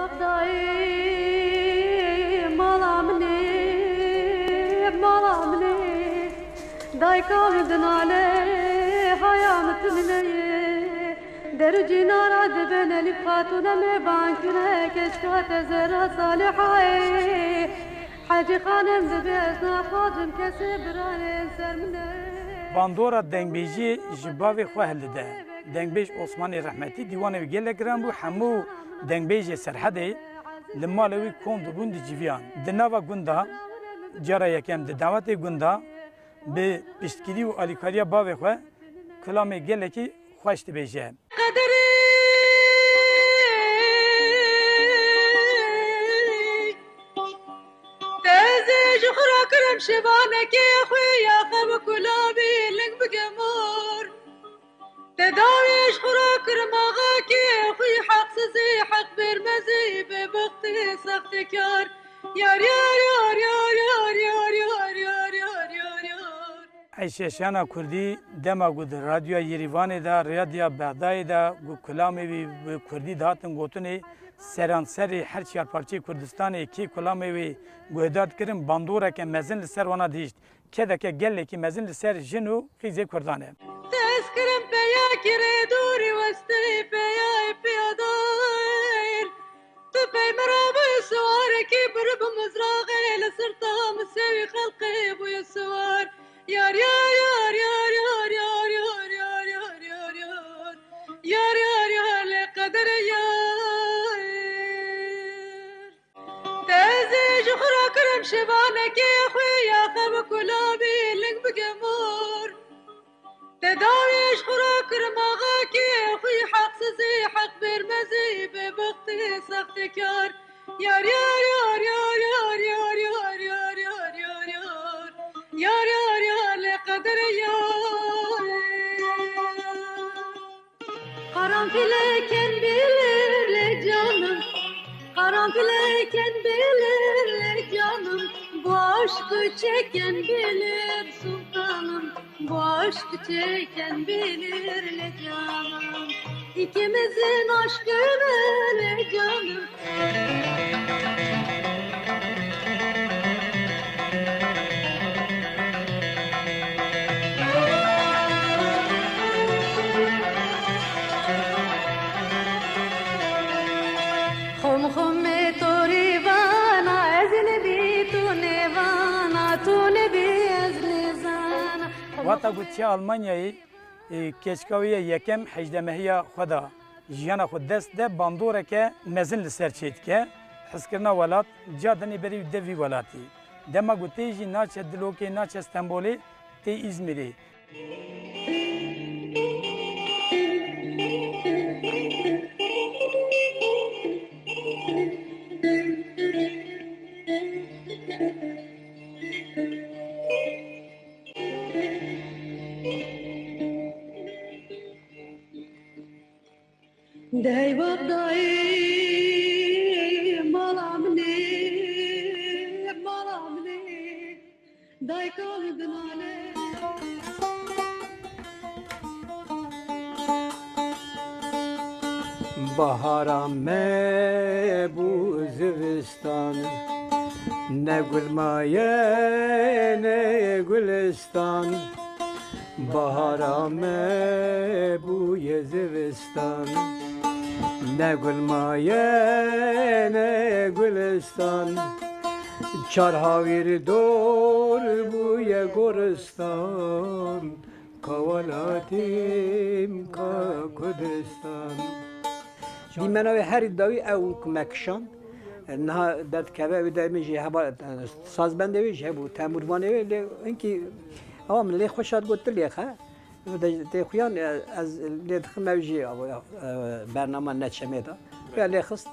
وقتایی مالامنی مالامنی دایکام دناله hayamtımne dercina radben elif hatuna me bankine keşkat zera salihai hacı khanem bezna hacım kesebran sermne Bandora dengbêjî ji bavê xwe helide. Dengbêj Osmanê Rehmetî dîwanê wî gelek giran bû hemû dengbêjê Serhedê li malê wî kom dibûn di civiyan. Di nava gunda cara yekem di dawetê gunda bi piştkirî û alîkariya bavê xwe kilamê gelekî xweş dibêje. Kurem şevaneke xuya xem kulabi ling bigemur Tedaviş xura kırmağa ki xuy haksızı hak vermezi bebekti sahtekar Yar yar yar yar yar yar yar yar yar yar yar Eşeşana Kurdî dema gu di radyoya Yerîvanê de Rêdiya Bexdayê de gu kulamê wî bi Kurdî dihatin gotinê seranserê her çarparçeyê Kurdistanê kê kulamê wê guhedar kirin bandoreke mezin li ser wana dîşt. Kedeke gelekî mezin li ser jin û xîzê Kurdan e. Tezkirim peya kire duri westê peya piyadayr Tu pey merabı suvareki bir bu mızrağê li sirta misevî xelqê bûye suvar Yar yar yar yar yar yar yar yar yar yar yar Yar yar yar le kadere yar Tezi juhra kırım şevaneki xuya xem kulabi ling bigemur Tedaviş xura kırmağa ki xuy haksızı hak vermezi bebekti sahtekar Yar yar yar yar yar yar yar yar yar yar yar Yar yar yar le kadere yar Karanfileyken bilirler canım Karanfileyken bilirler canım Bu aşkı çeken bilir sultanım Bu aşkı çeken bilirler canım İkimizin aşkını canım Khum khum me tori vana ezne bi tu ne bi ezne zana Wata gotçe Almanyayê keçkawiya yekem hejdemehiya xwe da jiyana xwe dest de bandoreke mezin li ser çêdike hezkirina welat ca denê berî de vî welatî. Dema gotê jî naçe Dilokê naçe Stenbolê tê İzmîrê. Dey vaqtayı malamne malamne Day kaldınale Bahara me bu zivistan Ne gülmaye ne gülistan Bahara me bu zivistan Ne gülmaye ne gülistan Çarhavir dor bu ye goristan Kavalatim ka Kurdistan Dimena ve her davi ev kumekşan Naha dert keve ve demiş heba saz bende ve şey bu temurvan ve inki avam le xoşat gotul ya ha ve de xuyan az le xmevji bernama neçemeda ve le xist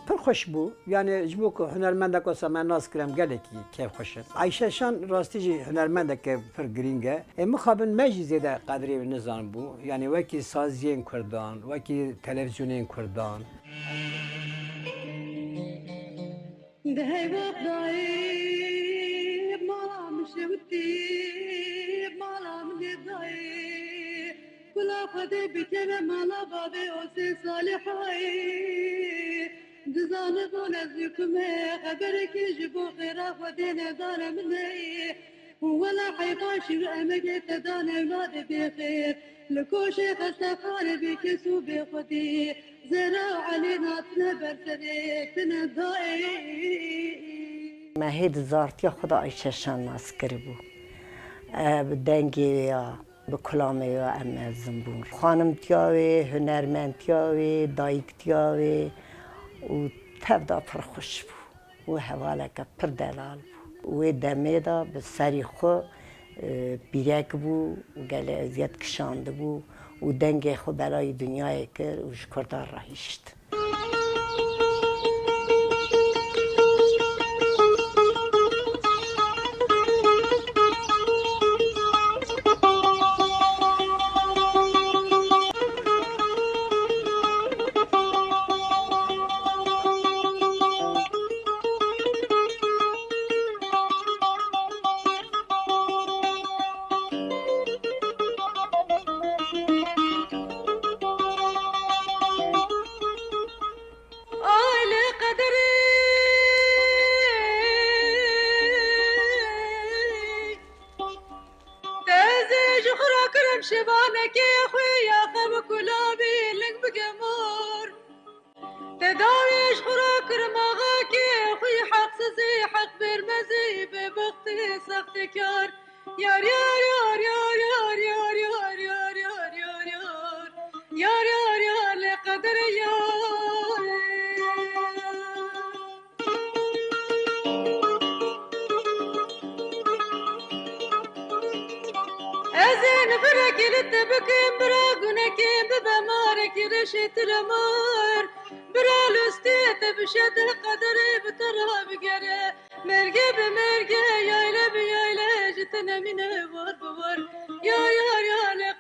پر خوش بو یعنی جبو که هنرمنده که سامان ناز کرم گله کی کیف خوشه عایشه شان راستی جی هنرمنده که پر گرینگه مخابن مجزی ده قدری و نظام بو یعنی وکی سازین کردان وکی تلویزیونین کردان ده وقتایی مالام شوتی مالام ندایی کلا خده بیتر مالا بابه اوسی صالحایی دزانه بون از یکمه خبرك جبو غيره ودين دار مني ولا حيباشي وامك تدان اولاد بخير لكوشي خستفار بكسو بخدي زرا علينا تنبر سريك تنضائي مهید زارتی خدا ایششان ناس کری بو دنگی یا به کلامه یا ام زنبور خانم تیاوی هنرمند تیاوی دایک تیاوی و تبدا پر خوش بو و حواله که پر دلال بو و دمه دا به سری خو بیرک بو و گله ازیت کشانده بو و دنگی خو برای دنیای کر و شکردار راهیشت شبانك يا خويا خب كلابي لك بقمور تداويش خوراك رماغاك يا خوي حق سزي حق برمزي ببختي سختك يار يار يار يار يار يار يار يار يار يار يار يار يار يار لقدر يار أزين فرك لتبكين براقنك ببمارك رشت رمار برالستيت بشد القدر بترى بقرة مرقى بمرقى يا لبي يا لجتنا من بور بور يا